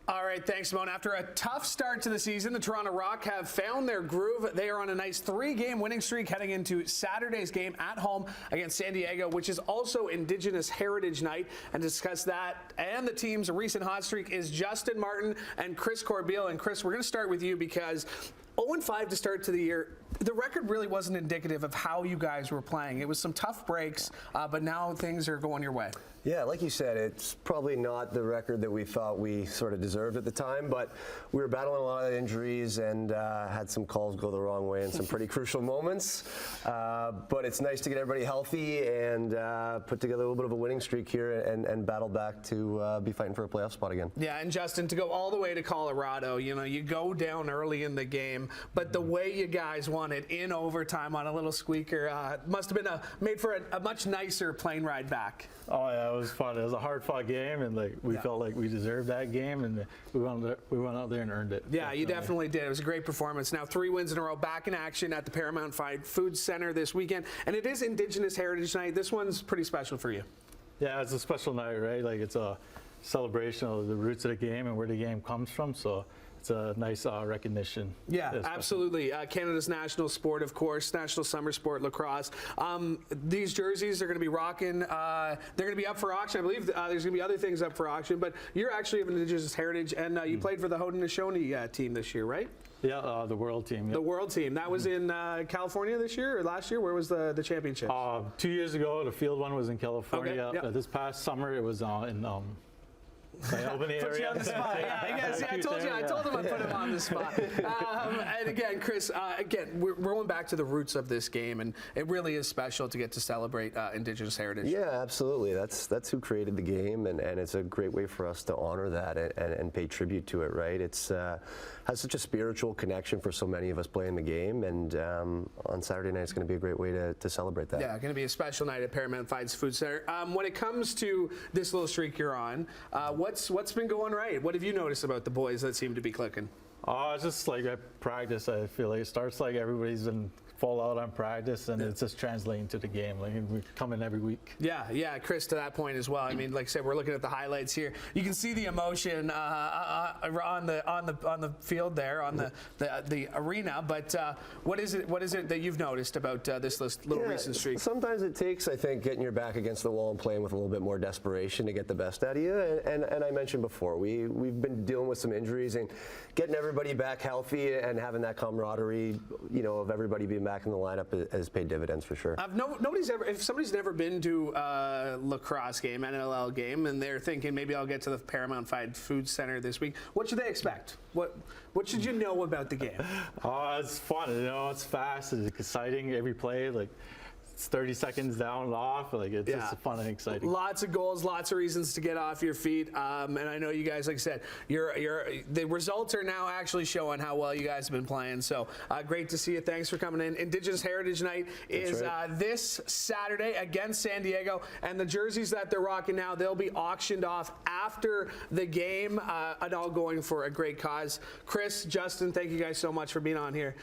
All right, thanks, Simone. After a tough start to the season, the Toronto Rock have found their groove. They are on a nice 3-game winning streak heading into Saturday's game at home against San Diego, which is also Indigenous Heritage Night. And to discuss that and the team's recent hot streak is Justin, Martin, and Chris Corbeil. And Chris, we're going to start with you because 0-5 to start to the year. The record really wasn't indicative of how you guys were playing. It was some tough breaks, but now things are going your way. Yeah, like you said, it's probably not the record that we thought we sort of deserved at the time, but we were battling a lot of injuries and had some calls go the wrong way in some pretty crucial moments. But it's nice to get everybody healthy and put together a little bit of a winning streak here and battle back to be fighting for a playoff spot again. Yeah, and Justin, to go all the way to Colorado, you know, you go down early in the game, but the way you guys won it in overtime on a little squeaker must have been made for a much nicer plane ride back. Oh yeah, it was fun. It was a hard-fought game, and we felt like we deserved that game, and we went out there and earned it. Yeah, you definitely did. It was a great performance. Now 3 wins in a row, back in action at the Paramount Food Center this weekend, and it is Indigenous Heritage Night. This one's pretty special for you. Yeah, it's a special night, right? Like it's a celebration of the roots of the game and where the game comes from. So it's a nice recognition. Yeah, absolutely. Canada's national sport, of course, national summer sport, lacrosse. These jerseys are going to be rocking. They're going to be up for auction. I believe there's going to be other things up for auction, but you're actually of Indigenous heritage, and you played for the Haudenosaunee team this year, right? Yeah, the world team. Yep. The world team. That was in California this year or last year? Where was the championship? 2 years ago, the field one was in California. Okay, yep. This past summer, it was in Albany put area. you on the spot. Yeah, I told you. I told him I'd put him on the spot. And again, Chris, we're going back to the roots of this game, and it really is special to get to celebrate Indigenous heritage. Yeah, absolutely. That's who created the game, and it's a great way for us to honor that and pay tribute to it. Right? It's has such a spiritual connection for so many of us playing the game, and on Saturday night it's going to be a great way to celebrate that. Yeah, going to be a special night at Paramount Food Center. When it comes to this little streak you're on, what's been going right? What have you noticed about the boys that seem to be clicking? It's just like at practice, I feel like it starts like everybody's been full out on practice, and it's just translating to the game. Like we come in every week. Yeah, Chris, to that point as well. I mean, like I said, we're looking at the highlights here. You can see the emotion on the field there, on the arena. But what is it that you've noticed about this little recent streak? Sometimes it takes, I think, getting your back against the wall and playing with a little bit more desperation to get the best out of you. And I mentioned before, we've been dealing with some injuries, and getting everybody back healthy and having that camaraderie, you know, of everybody being back in the lineup has paid dividends for sure. If somebody's never been to a lacrosse game, an NLL game, and they're thinking maybe I'll get to the Paramount Food Center this week, what should they expect? What should you know about the game? It's fun. You know, it's fast. It's exciting. Every play, like, it's 30 seconds down and off. Like it's just fun and exciting. Lots of goals, lots of reasons to get off your feet. And I know you guys, like I said, the results are now actually showing how well you guys have been playing. So great to see you. Thanks for coming in. Indigenous Heritage Night is this Saturday against San Diego, and the jerseys that they're rocking now, they'll be auctioned off after the game, and all going for a great cause. Chris, Justin, thank you guys so much for being on here.